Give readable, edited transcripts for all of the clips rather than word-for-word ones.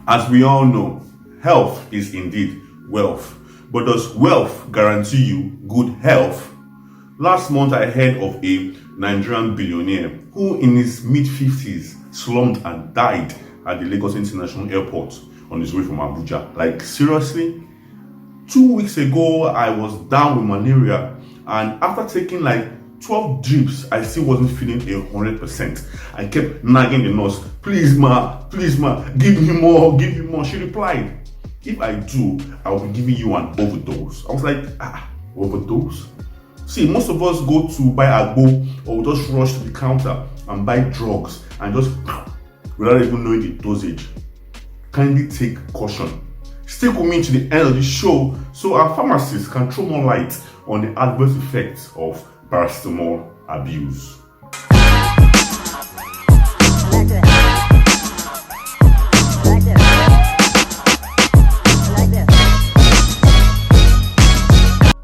As we all know, health is indeed wealth. But does wealth guarantee you good health? Last month I heard of a Nigerian billionaire who in his mid-50s slumped and died at the Lagos International Airport on his way from Abuja. Like, seriously? 2 weeks ago I was down with malaria, and after taking like 12 drips, I still wasn't feeling 100%. I kept nagging the nurse, please ma, give me more. She replied, if I do, I will be giving you an overdose. I was like, overdose? See, most of us go to buy agbo or we just rush to the counter and buy drugs and just without even knowing the dosage. Kindly take caution. Stick with me to the end of the show so our pharmacist can throw more light on the adverse effects of paracetamol abuse.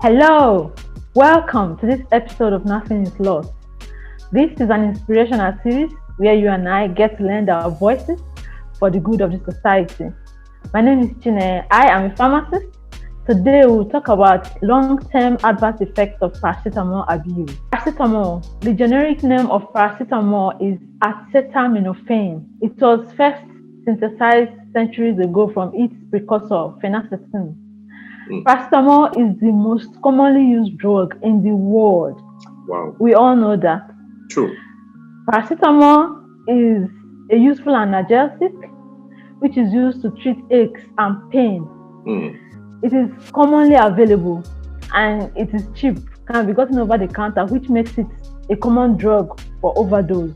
Hello, welcome to this episode of Nothing is Lost. This is an inspirational series where you and I get to lend our voices for the good of the society. My name is Chine. I am a pharmacist. Today we'll talk about long-term adverse effects of paracetamol abuse. Paracetamol, the generic name of paracetamol is acetaminophen. It was first synthesized centuries ago from its precursor, phenacetin. Paracetamol is the most commonly used drug in the world. Wow. We all know that. True. Paracetamol is a useful analgesic which is used to treat aches and pain. It is commonly available and it is cheap, can be gotten over the counter, which makes it a common drug for overdose.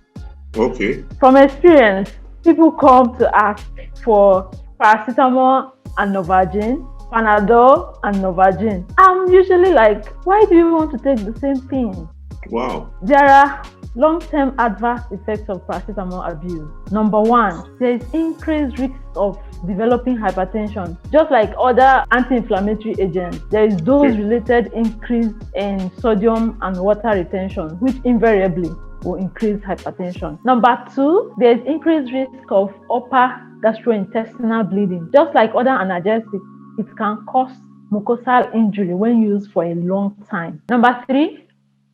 Okay. From experience, people come to ask for paracetamol and Novocaine, Panadol and Novocaine. I'm usually like, why do you want to take the same thing? Wow. There are long-term adverse effects of paracetamol abuse. Number one, there is increased risk of developing hypertension. Just like other anti-inflammatory agents, there is dose-related increase in sodium and water retention, which invariably will increase hypertension. Number two, there is increased risk of upper gastrointestinal bleeding. Just like other analgesics, it can cause mucosal injury when used for a long time. Number three,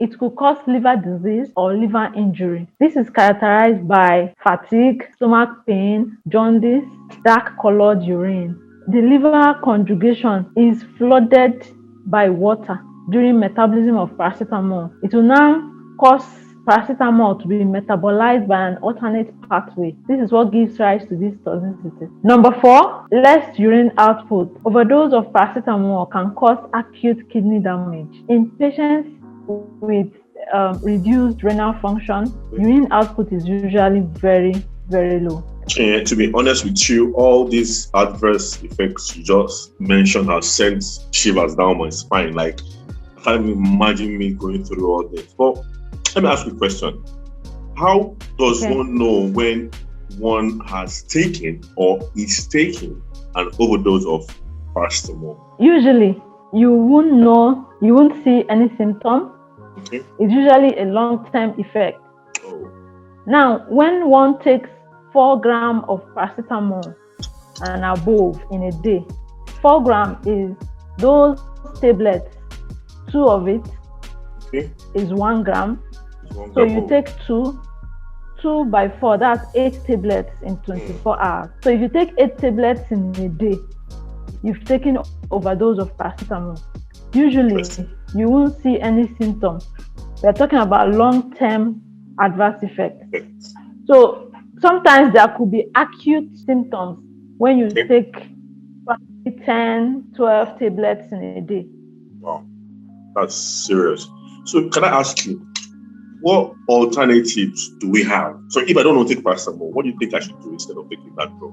it could cause liver disease or liver injury. This is characterized by fatigue, stomach pain, jaundice, dark-colored urine. The liver conjugation is flooded by water during metabolism of paracetamol. It will now cause paracetamol to be metabolized by an alternate pathway. This is what gives rise to this toxicity. Number four, less urine output. Overdose of paracetamol can cause acute kidney damage. In patients with reduced renal function, urine output is usually very, very low. To be honest with you, all these adverse effects you just mentioned have sent shivers down my spine. Like, I can't even imagine me going through all this. But let me ask you a question. How does one know when one has taken or is taking an overdose of paracetamol? Usually, you won't see any symptom. Okay. It's usually a long-term effect. Oh. Now, when one takes 4 grams of paracetamol and above in a day, 4 grams is those tablets, 2 of it is 1 gram. So you take 2 by 4, that's 8 tablets in 24 hours. So if you take 8 tablets in a day, you've taken overdose of paracetamol. Usually, you won't see any symptoms. We're talking about long-term adverse effects. So sometimes there could be acute symptoms when you take 10, 12 tablets in a day. Wow, that's serious. So can I ask you, what alternatives do we have? So if I don't want to take paracetamol, what do you think I should do instead of taking that drug?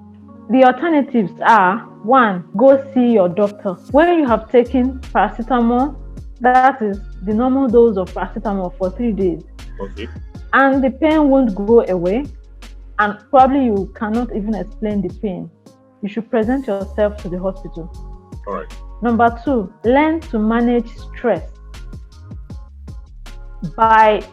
The alternatives are, 1, go see your doctor. When you have taken paracetamol, that is the normal dose of paracetamol for 3 days. Okay. And the pain won't go away, and probably you cannot even explain the pain. You should present yourself to the hospital. All right. Number 2, learn to manage stress by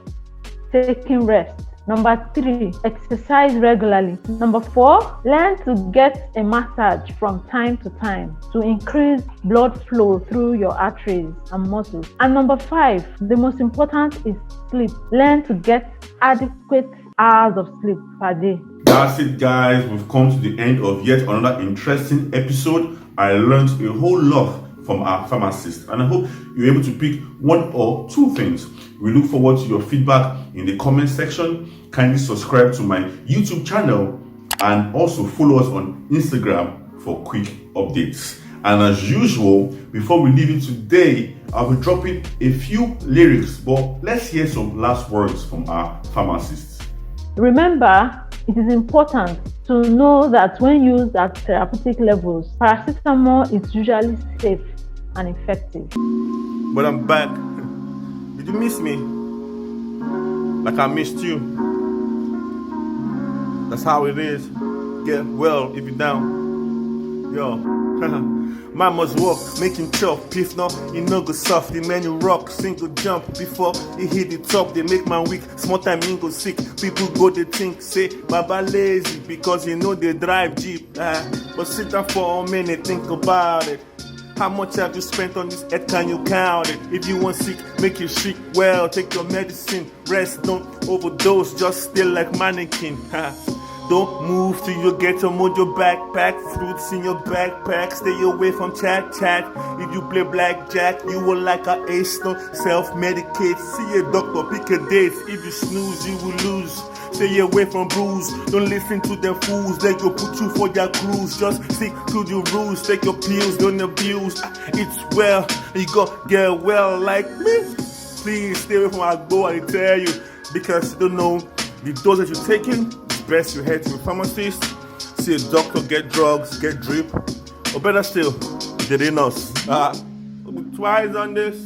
taking rest. Number 3, exercise regularly. Number 4, learn to get a massage from time to time to increase blood flow through your arteries and muscles. And number 5, the most important is sleep. Learn to get adequate hours of sleep per day. That's it, guys. We've come to the end of yet another interesting episode. I learned a whole lot from our pharmacist, and I hope you're able to pick one or two things. We look forward to your feedback in the comment section. Kindly subscribe to my YouTube channel and also follow us on Instagram for quick updates. And as usual, before we leave you today, I'll be dropping a few lyrics, but let's hear some last words from our pharmacist. Remember, it is important to know that when used at therapeutic levels, paracetamol is usually safe and effective. But I'm back. Did you miss me? Like I missed you. That's how it is. Get well if you're down. Yo. Man must walk, make him chop. If not, he no go soft. The man you rock, single jump. Before he hit the top, they make man weak. Small time he go sick. People go they think, say, Baba lazy, because you know they drive Jeep. But sit down for a minute, think about it. How much have you spent on this head? Can you count it? If you want sick, make you sick well. Take your medicine, rest, don't overdose. Just stay like mannequin. Don't move till you get your mojo backpack. Fruits in your backpack. Stay away from chat. If you play blackjack, you will like a ace. Don't self-medicate. See a doctor, pick a date. If you snooze, you will lose. Stay away from bruise. Don't listen to them fools. They go put you for your cruise. Just stick to the rules. Take your pills, don't abuse. It's well, you go get well like me. Please stay away from Agbo, I tell you. Because you don't know the dose that you're taking. Best you head to a pharmacist, see a doctor, get drugs, get drip, or better still, get in us. Ob2ice on this.